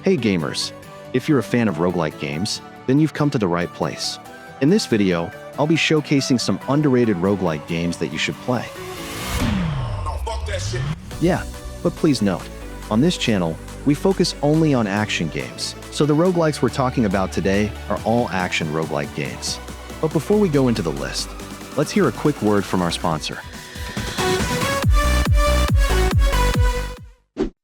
Hey gamers, if you're a fan of roguelike games, then you've come to the right place. In this video, I'll be showcasing some underrated roguelike games that you should play. Oh, fuck that shit. Yeah, but please note, on this channel, we focus only on action games, so the roguelikes we're talking about today are all action roguelike games. But before we go into the list, let's hear a quick word from our sponsor.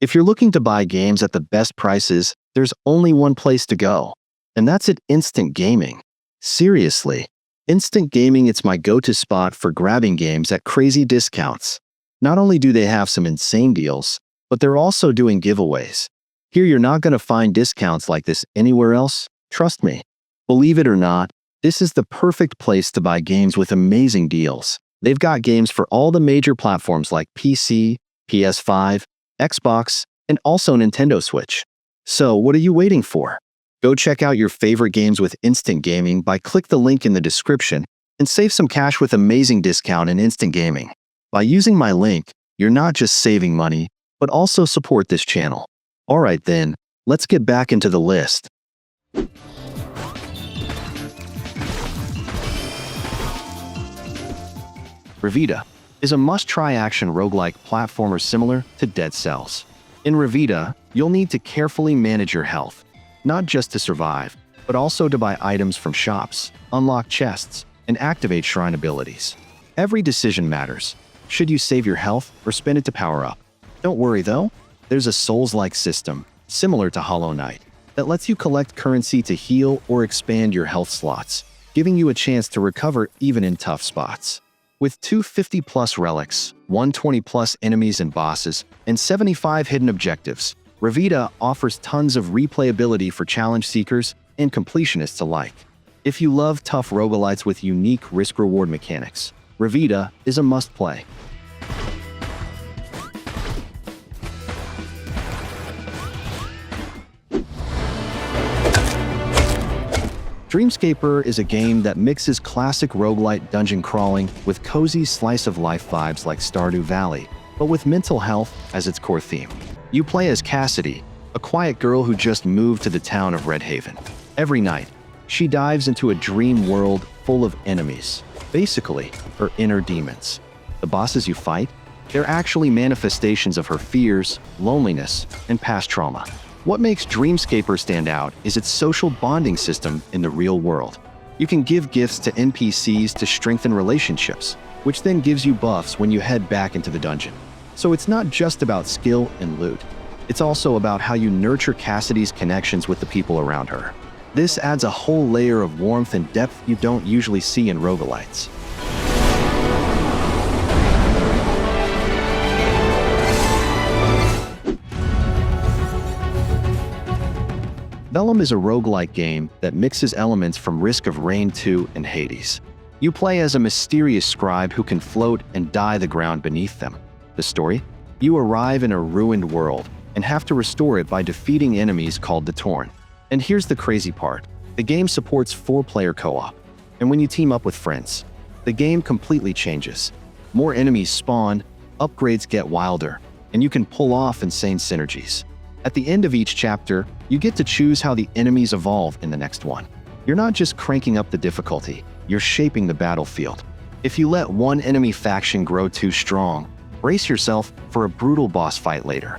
If you're looking to buy games at the best prices, there's only one place to go, and that's at Instant Gaming. Seriously, Instant Gaming is my go-to spot for grabbing games at crazy discounts. Not only do they have some insane deals, but they're also doing giveaways. Here you're not going to find discounts like this anywhere else, trust me. Believe it or not, this is the perfect place to buy games with amazing deals. They've got games for all the major platforms like PC, PS5, Xbox, and also Nintendo Switch. So what are you waiting for? Go check out your favorite games with Instant Gaming by click the link in the description and save some cash with amazing discount in Instant Gaming. By using my link, you're not just saving money, but also support this channel. Alright then, let's get back into the list. Revita is a must-try action roguelike platformer similar to Dead Cells. In Revita, you'll need to carefully manage your health, not just to survive, but also to buy items from shops, unlock chests, and activate shrine abilities. Every decision matters. Should you save your health or spend it to power up? Don't worry though, there's a Souls-like system, similar to Hollow Knight, that lets you collect currency to heal or expand your health slots, giving you a chance to recover even in tough spots. With 250+ relics, 120+ enemies and bosses, and 75 hidden objectives, Revita offers tons of replayability for challenge seekers and completionists alike. If you love tough roguelites with unique risk-reward mechanics, Revita is a must-play. Dreamscaper is a game that mixes classic roguelite dungeon crawling with cozy slice-of-life vibes like Stardew Valley, but with mental health as its core theme. You play as Cassidy, a quiet girl who just moved to the town of Red Haven. Every night, she dives into a dream world full of enemies, basically her inner demons. The bosses you fight, they're actually manifestations of her fears, loneliness, and past trauma. What makes Dreamscaper stand out is its social bonding system in the real world. You can give gifts to NPCs to strengthen relationships, which then gives you buffs when you head back into the dungeon. So it's not just about skill and loot. It's also about how you nurture Cassidy's connections with the people around her. This adds a whole layer of warmth and depth you don't usually see in roguelites. Vellum is a roguelike game that mixes elements from Risk of Rain 2 and Hades. You play as a mysterious scribe who can float and dye the ground beneath them. The story? You arrive in a ruined world and have to restore it by defeating enemies called the Torn. And here's the crazy part. The game supports 4-player co-op. And when you team up with friends, the game completely changes. More enemies spawn, upgrades get wilder, and you can pull off insane synergies. At the end of each chapter, you get to choose how the enemies evolve in the next one. You're not just cranking up the difficulty, you're shaping the battlefield. If you let one enemy faction grow too strong, brace yourself for a brutal boss fight later.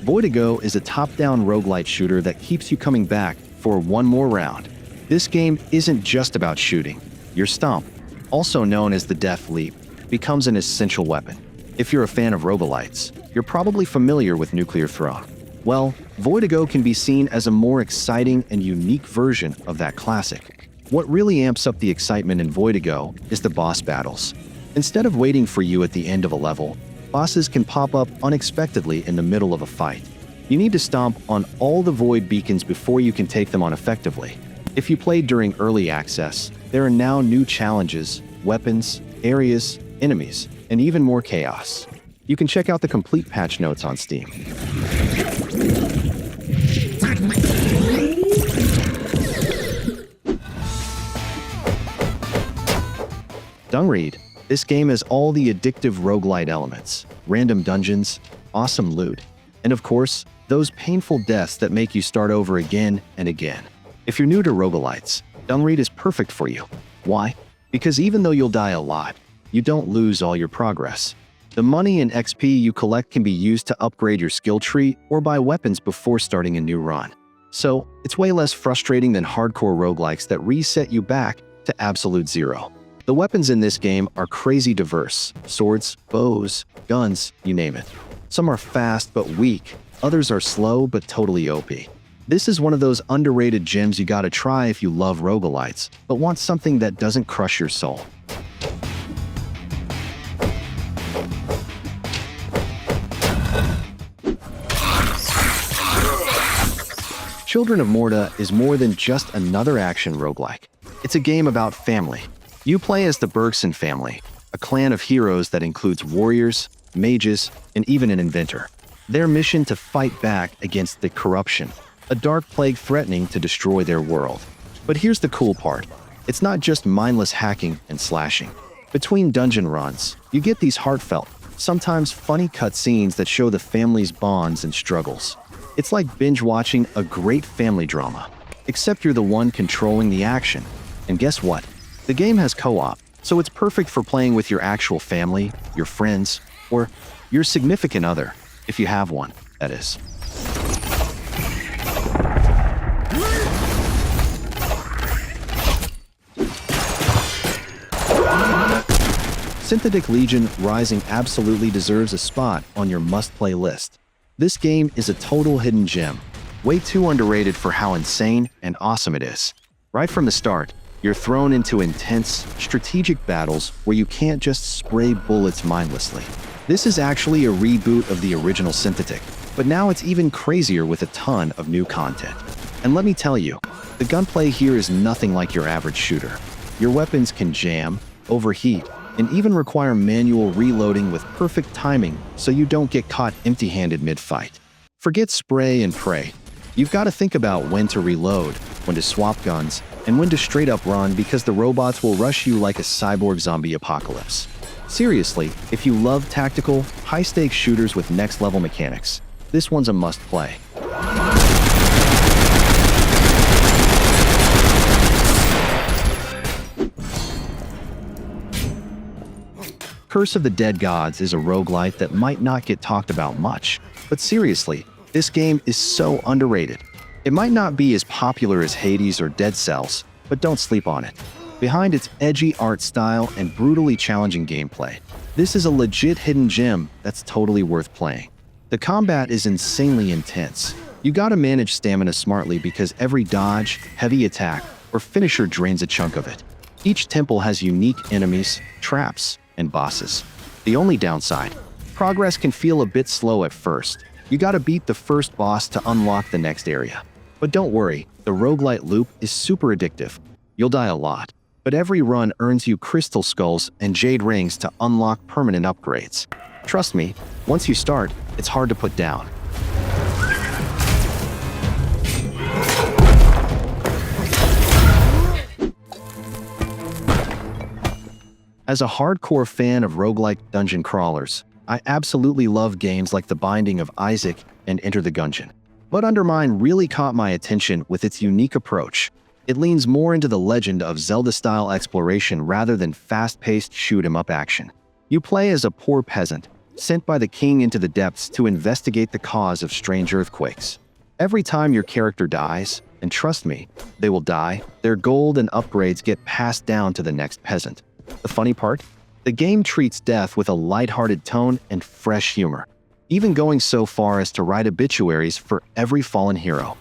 Voidigo is a top-down roguelite shooter that keeps you coming back for one more round. This game isn't just about shooting. Your stomp, also known as the Death Leap, becomes an essential weapon. If you're a fan of roguelites, you're probably familiar with Nuclear Throne. Well, Voidigo can be seen as a more exciting and unique version of that classic. What really amps up the excitement in Voidigo is the boss battles. Instead of waiting for you at the end of a level, bosses can pop up unexpectedly in the middle of a fight. You need to stomp on all the void beacons before you can take them on effectively. If you played during early access, there are now new challenges, weapons, areas, enemies, and even more chaos. You can check out the complete patch notes on Steam. Dungreed. This game has all the addictive roguelite elements, random dungeons, awesome loot, and of course, those painful deaths that make you start over again and again. If you're new to roguelites, Dungreed is perfect for you. Why? Because even though you'll die a lot, you don't lose all your progress. The money and XP you collect can be used to upgrade your skill tree or buy weapons before starting a new run. So, it's way less frustrating than hardcore roguelikes that reset you back to absolute zero. The weapons in this game are crazy diverse. Swords, bows, guns, you name it. Some are fast but weak, others are slow but totally OP. This is one of those underrated gems you gotta try if you love roguelites, but want something that doesn't crush your soul. Children of Morta is more than just another action roguelike. It's a game about family. You play as the Bergson family, a clan of heroes that includes warriors, mages, and even an inventor. Their mission to fight back against the corruption, a dark plague threatening to destroy their world. But here's the cool part. It's not just mindless hacking and slashing. Between dungeon runs, you get these heartfelt, sometimes funny cutscenes that show the family's bonds and struggles. It's like binge-watching a great family drama, except you're the one controlling the action. And guess what? The game has co-op, so it's perfect for playing with your actual family, your friends, or your significant other, if you have one, that is. SYNTHETIK Legion Rising absolutely deserves a spot on your must-play list. This game is a total hidden gem, way too underrated for how insane and awesome it is. Right from the start, you're thrown into intense, strategic battles where you can't just spray bullets mindlessly. This is actually a reboot of the original SYNTHETIK, but now it's even crazier with a ton of new content. And let me tell you, the gunplay here is nothing like your average shooter. Your weapons can jam, overheat, and even require manual reloading with perfect timing so you don't get caught empty-handed mid-fight. Forget spray and pray. You've got to think about when to reload, when to swap guns, and when to straight up run because the robots will rush you like a cyborg zombie apocalypse. Seriously, if you love tactical, high-stakes shooters with next-level mechanics, this one's a must-play. Curse of the Dead Gods is a roguelite that might not get talked about much, but seriously, this game is so underrated. It might not be as popular as Hades or Dead Cells, but don't sleep on it. Behind its edgy art style and brutally challenging gameplay, this is a legit hidden gem that's totally worth playing. The combat is insanely intense. You gotta manage stamina smartly because every dodge, heavy attack, or finisher drains a chunk of it. Each temple has unique enemies, traps, and bosses. The only downside, progress can feel a bit slow at first. You gotta beat the first boss to unlock the next area. But don't worry, the roguelite loop is super addictive. You'll die a lot, but every run earns you crystal skulls and jade rings to unlock permanent upgrades. Trust me, once you start, it's hard to put down. As a hardcore fan of roguelike dungeon crawlers, I absolutely love games like The Binding of Isaac and Enter the Gungeon. But UnderMine really caught my attention with its unique approach. It leans more into the legend of Zelda-style exploration rather than fast-paced shoot-'em-up action. You play as a poor peasant, sent by the king into the depths to investigate the cause of strange earthquakes. Every time your character dies, and trust me, they will die, their gold and upgrades get passed down to the next peasant. The funny part? The game treats death with a lighthearted tone and fresh humor, even going so far as to write obituaries for every fallen hero.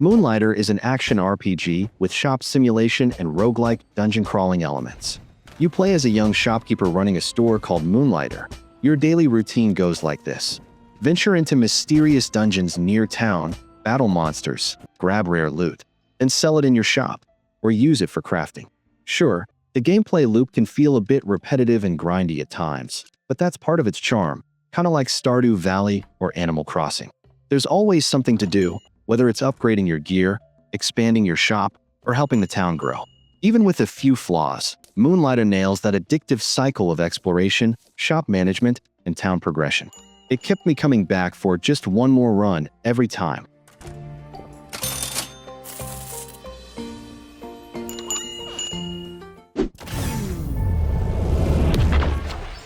Moonlighter is an action RPG with shop simulation and roguelike dungeon crawling elements. You play as a young shopkeeper running a store called Moonlighter. Your daily routine goes like this. Venture into mysterious dungeons near town, battle monsters, grab rare loot, and sell it in your shop, or use it for crafting. Sure, the gameplay loop can feel a bit repetitive and grindy at times, but that's part of its charm, kinda like Stardew Valley or Animal Crossing. There's always something to do, whether it's upgrading your gear, expanding your shop, or helping the town grow. Even with a few flaws, Moonlighter nails that addictive cycle of exploration, shop management, and town progression. It kept me coming back for just one more run every time.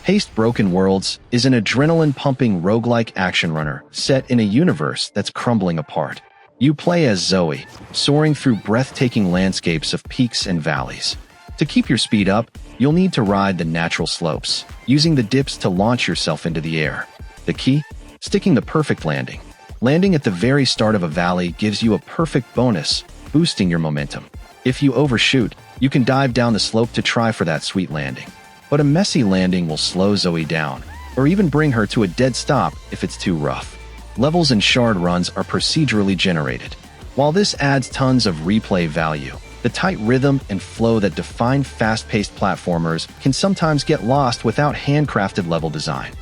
HASTE Broken Worlds is an adrenaline-pumping roguelike action runner set in a universe that's crumbling apart. You play as Zoe, soaring through breathtaking landscapes of peaks and valleys. To keep your speed up, you'll need to ride the natural slopes, using the dips to launch yourself into the air. The key? Sticking the perfect landing. Landing at the very start of a valley gives you a perfect bonus, boosting your momentum. If you overshoot, you can dive down the slope to try for that sweet landing. But a messy landing will slow Zoe down, or even bring her to a dead stop if it's too rough. Levels and shard runs are procedurally generated. While this adds tons of replay value, the tight rhythm and flow that define fast-paced platformers can sometimes get lost without handcrafted level design.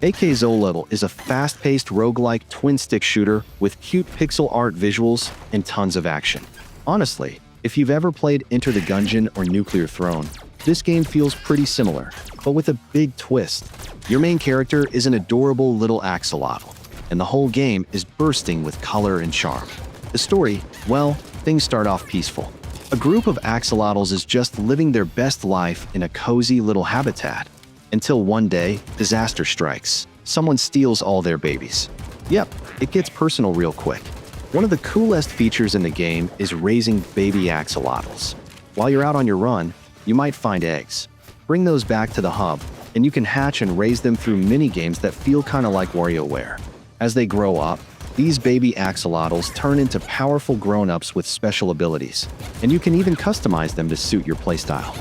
AK-xolotl is a fast-paced roguelike twin-stick shooter with cute pixel art visuals and tons of action. Honestly, if you've ever played Enter the Gungeon or Nuclear Throne, this game feels pretty similar, but with a big twist. Your main character is an adorable little axolotl, and the whole game is bursting with color and charm. The story, well, things start off peaceful. A group of axolotls is just living their best life in a cozy little habitat. Until one day, disaster strikes. Someone steals all their babies. Yep, it gets personal real quick. One of the coolest features in the game is raising baby axolotls. While you're out on your run, you might find eggs. Bring those back to the hub, and you can hatch and raise them through mini-games that feel kinda like WarioWare. As they grow up, these baby axolotls turn into powerful grown-ups with special abilities, and you can even customize them to suit your playstyle.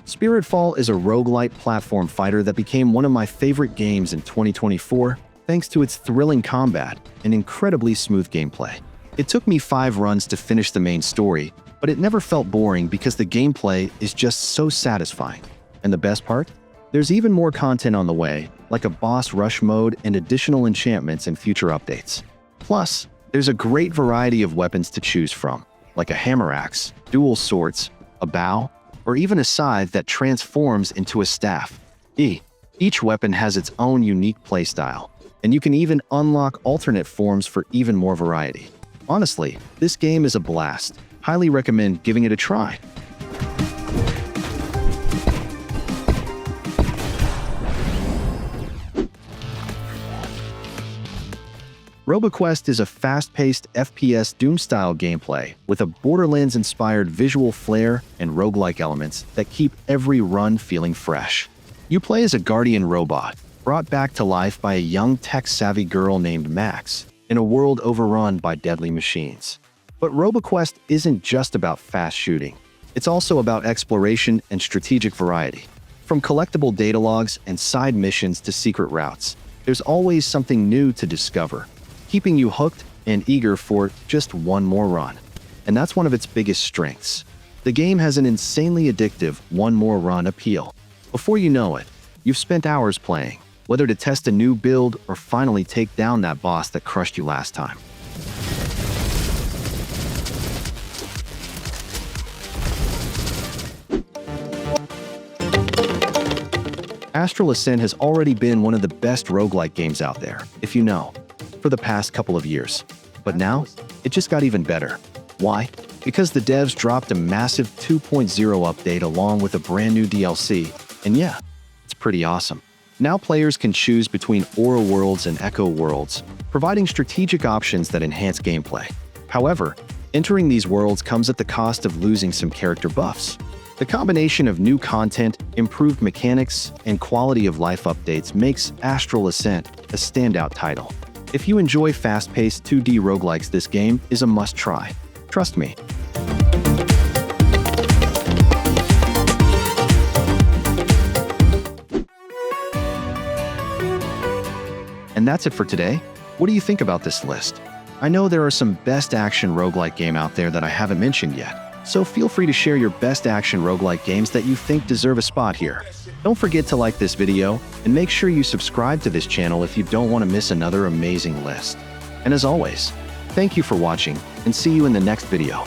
Spiritfall is a roguelite platform fighter that became one of my favorite games in 2024 thanks to its thrilling combat and incredibly smooth gameplay. It took me 5 runs to finish the main story, but it never felt boring because the gameplay is just so satisfying. And the best part? There's even more content on the way, like a boss rush mode and additional enchantments in future updates. Plus, there's a great variety of weapons to choose from, like a hammer axe, dual swords, a bow, or even a scythe that transforms into a staff. Each weapon has its own unique playstyle, and you can even unlock alternate forms for even more variety. Honestly, this game is a blast. Highly recommend giving it a try. Roboquest is a fast-paced FPS Doom-style gameplay with a Borderlands-inspired visual flair and roguelike elements that keep every run feeling fresh. You play as a guardian robot, brought back to life by a young tech-savvy girl named Max, in a world overrun by deadly machines. But Roboquest isn't just about fast shooting. It's also about exploration and strategic variety. From collectible data logs and side missions to secret routes, there's always something new to discover, keeping you hooked and eager for just one more run. And that's one of its biggest strengths. The game has an insanely addictive one more run appeal. Before you know it, you've spent hours playing, whether to test a new build or finally take down that boss that crushed you last time. Astral Ascent has already been one of the best roguelike games out there, if you know, for the past couple of years. But now, it just got even better. Why? Because the devs dropped a massive 2.0 update along with a brand new DLC, and yeah, it's pretty awesome. Now players can choose between Aura Worlds and Echo Worlds, providing strategic options that enhance gameplay. However, entering these worlds comes at the cost of losing some character buffs. The combination of new content, improved mechanics, and quality of life updates makes Astral Ascent a standout title. If you enjoy fast-paced 2D roguelikes, this game is a must-try. Trust me. And that's it for today. What do you think about this list? I know there are some best action roguelike game out there that I haven't mentioned yet, so feel free to share your best action roguelike games that you think deserve a spot here. Don't forget to like this video, and make sure you subscribe to this channel if you don't want to miss another amazing list. And as always, thank you for watching, and see you in the next video.